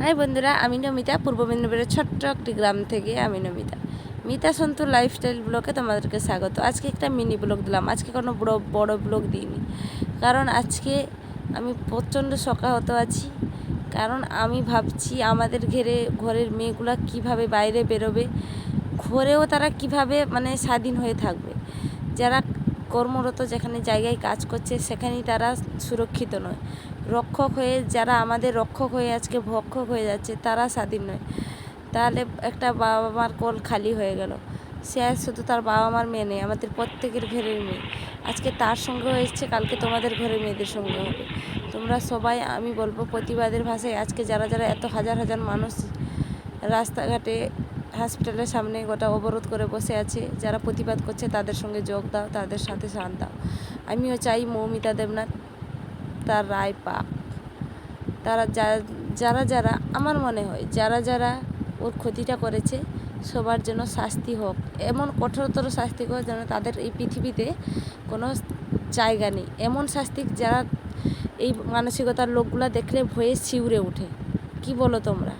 High বন্ধুরা, আমি নমিতা। পূর্ব মেদিনীপুরের ছোট্ট একটি গ্রাম থেকে আমি নমিতা। মিতা সন্তু লাইফস্টাইল ব্লগে তোমাদেরকে স্বাগত। আজকে একটা মিনি ব্লগ দিলাম, আজকে কোনো বড় ব্লগ দিইনি, কারণ আজকে আমি প্রচণ্ড শোকাহত আছি। কারণ আমি ভাবছি আমাদের ঘরের মেয়েগুলো কিভাবে বাইরে বেরোবে, ঘরেও তারা কিভাবে স্বাধীন হয়ে থাকবে। যারা কর্মরত যেখানে জায়গায় কাজ করছে সেখানেই তারা সুরক্ষিত নয়। রক্ষক হয়ে যারা আমাদের রক্ষক হয়ে আজকে ভক্ষক হয়ে যাচ্ছে তারা স্বাধীন নয়। তাহলে একটা বাবা মার কোল খালি হয়ে গেল। সে আর শুধু তার বাবা মার মেয়ে নেই, আমাদের প্রত্যেকের ঘরের মেয়ে। আজকে তার সঙ্গেও এসছে, কালকে তোমাদের ঘরের মেয়েদের সঙ্গে হবে। তোমরা সবাই, আমি বলবো প্রতিবাদের ভাষায়, আজকে যারা এত হাজার হাজার মানুষ রাস্তাঘাটে হসপিটালের সামনে গোটা অবরোধ করে বসে আছে, যারা প্রতিবাদ করছে তাদের সঙ্গে যোগ দাও, তাদের সাথে সাথ দাও। আমিও চাই মৌমিতা দেবনাথ তার রায় পাক। তারা যারা আমার মনে হয় যারা ওর ক্ষতিটা করেছে সবার জন্য শাস্তি হোক, এমন কঠোরতর শাস্তি হোক যেন তাদের এই পৃথিবীতে কোনো জায়গা নেই। এমন শাস্তি যারা এই মানসিকতার লোকগুলা দেখলে ভয়ে শিউরে ওঠে। কি বলো তোমরা?